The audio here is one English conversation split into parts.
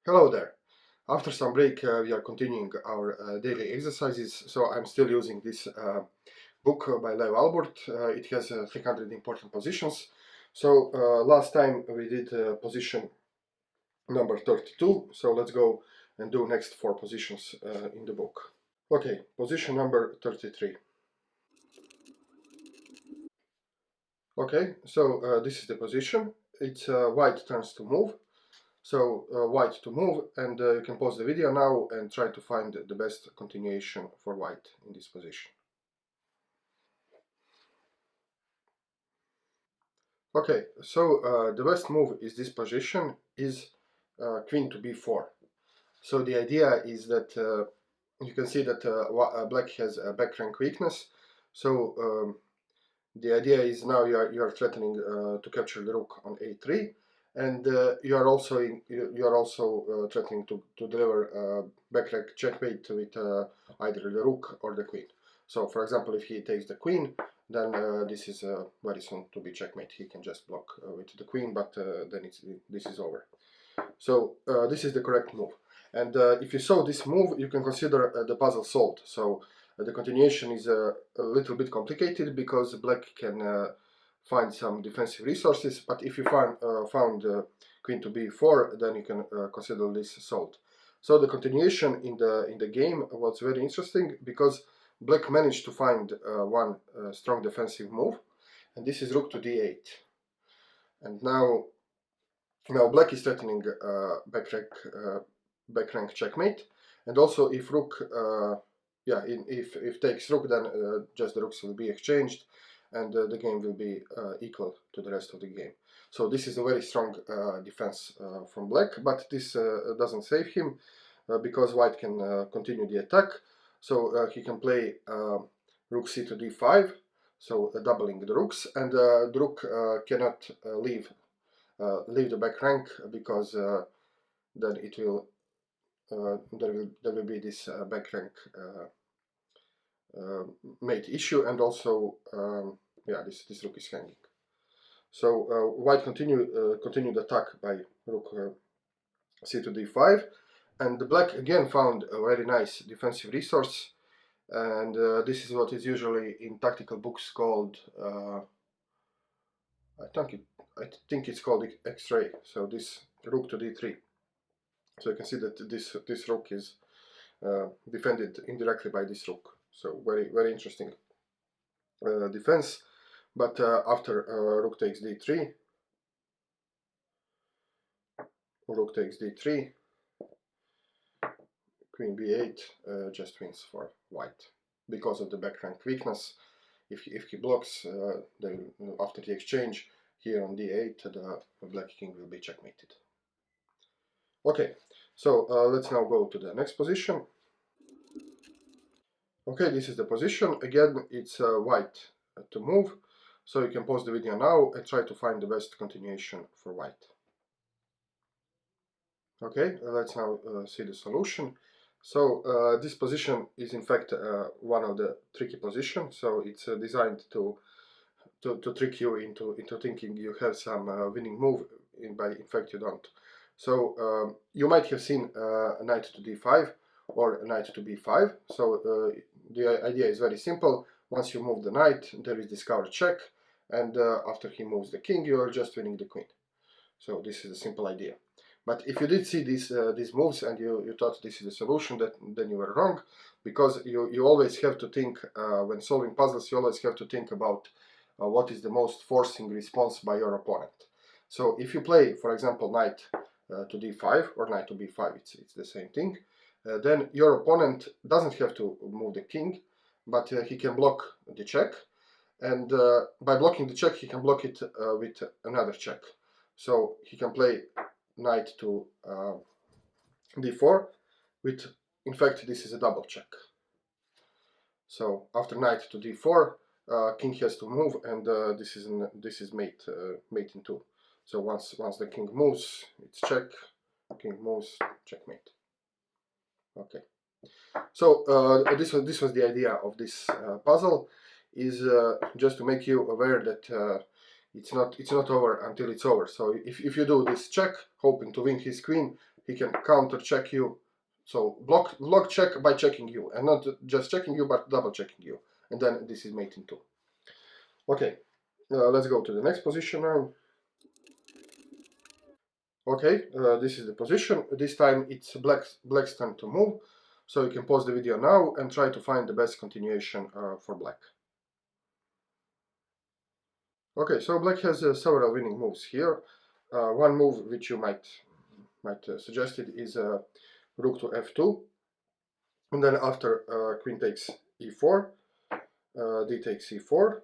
Hello there. After some break, we are continuing our daily exercises. So I'm still using this book by Lev Alburt. It has 300 important positions. So last time we did position number 32. So let's go and do next 4 positions in the book. Okay, position number 33. Okay, so this is the position. It's white turns to move. So white to move, and you can pause the video now and try to find the best continuation for white in this position. Okay, so the best move is this position is queen to b4. So the idea is that you can see that black has a back rank weakness. So the idea is now you are threatening to capture the rook on a3, and you are also threatening to deliver back rank checkmate with either the rook or the queen. So, for example, if he takes the queen, then this is very soon to be checkmate. He can just block with the queen, but then this is over. So this is the correct move. And if you saw this move, you can consider the puzzle solved. So the continuation is a little bit complicated because black can find some defensive resources. But if you found queen to b4, then you can consider this solved. So the continuation in the game was very interesting because black managed to find one strong defensive move, and this is rook to d8. And now black is threatening back rank checkmate, and also if rook, if takes rook, then just the rooks will be exchanged, and the game will be equal to the rest of the game. So this is a very strong defense from black, but this doesn't save him because white can continue the attack. So he can play rook c to d5, so doubling the rooks, and the rook cannot leave the back rank because then it will there will be this back rank mate issue, and also this rook is hanging. So white continued the attack by rook c to d5, and the black again found a very nice defensive resource, and this is what is usually in tactical books called I think it's called X-ray. So this rook to d3. So you can see that this rook is defended indirectly by this rook. So very interesting defense. But after rook takes d3, queen b8 just wins for white because of the back rank weakness. If he blocks, then after the exchange here on d8, the black king will be checkmated. Okay, so let's now go to the next position. Okay, this is the position. Again, it's white to move, so you can pause the video now and try to find the best continuation for white. Okay, let's now see the solution. So this position is in fact one of the tricky positions. So it's designed to trick you into thinking you have some winning move, in fact you don't. So you might have seen knight to d5 or knight to b5. So the idea is very simple. Once you move the knight, there is discovered check, and after he moves the king, you are just winning the queen. So this is a simple idea. But if you did see these moves and you thought this is a solution, then you were wrong, because you always have to think, when solving puzzles, you always have to think about what is the most forcing response by your opponent. So if you play, for example, knight to d5 or knight to b5, it's the same thing, then your opponent doesn't have to move the king, but he can block the check, and by blocking the check, he can block it with another check. So he can play knight to d4 with, in fact, this is a double check. So after knight to d4, king has to move, and this is mate in two. So once the king moves, it's check. King moves, checkmate. Okay. So this was the idea of this puzzle, is just to make you aware that it's not over until it's over. So if you do this check, hoping to win his queen, he can counter check you. So block check by checking you, and not just checking you, but double checking you. And then this is mate in 2. Okay, let's go to the next position now. Okay, this is the position. This time it's black's turn to move. So you can pause the video now and try to find the best continuation for black. Okay, so black has several winning moves here. One move which you might suggest it is rook to f2, and then after queen takes e4, d takes e4,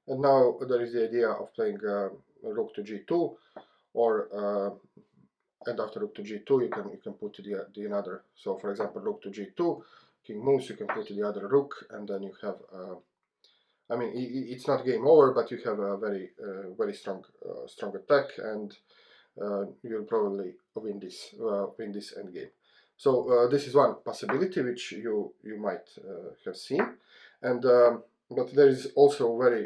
and now there is the idea of playing rook to g2, or and after rook to g2 you can put the another. So for example, rook to g2, king moves, you can put the other rook, and then you have. I mean, it's not game over, but you have a very strong attack, and you'll probably win this endgame. So this is one possibility which you might have seen, and but there is also very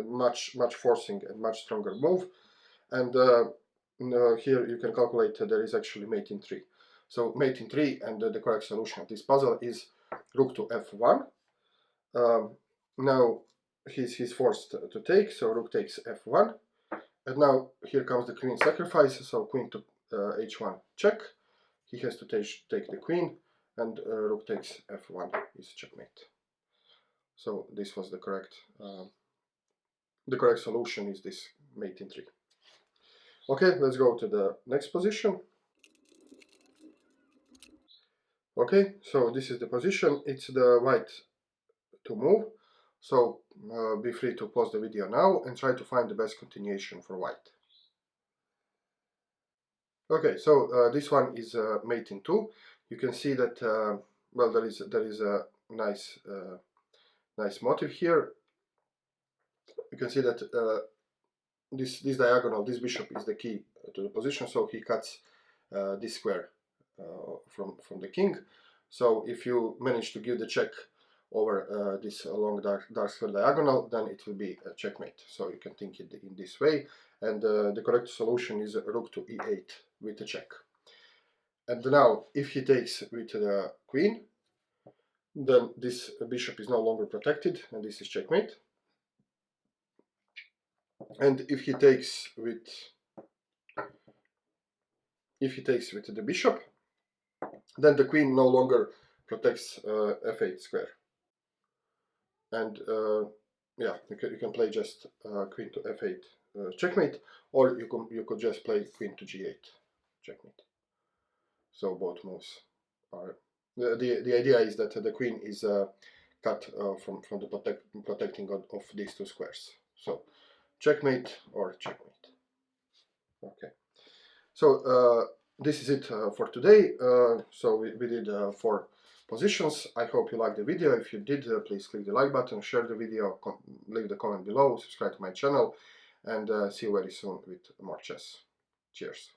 much forcing and much stronger move, and here you can calculate there is actually mate in 3. So mate in 3, and the correct solution of this puzzle is rook to f1. Now he's forced to take, so rook takes f1, and now here comes the queen sacrifice, so queen to h1 check. He has to take the queen, and rook takes f1 is checkmate. So this was the correct solution is this mate in 3. Okay, let's go to the next position. Okay, so this is the position. It's the white to move. So be free to pause the video now and try to find the best continuation for white. Okay, so this one is mate in 2. You can see that well, there is a nice motive here. You can see that this diagonal, this bishop is the key to the position, so he cuts this square from the king. So if you manage to give the check over this long dark square diagonal, then it will be a checkmate. So you can think it in this way, and the correct solution is rook to e8 with a check. And now if he takes with the queen, then this bishop is no longer protected, and this is checkmate. And if he takes with the bishop, then the queen no longer protects f8 square. And yeah, you can play just queen to f8 checkmate, or you could just play queen to g8 checkmate. So both moves are the idea is that the queen is cut from the protecting of these two squares. So checkmate or checkmate. Okay. So this is it for today. So we did 4 positions. I hope you liked the video. If you did, please click the like button, share the video, leave the comment below, subscribe to my channel, and see you very soon with more chess. Cheers.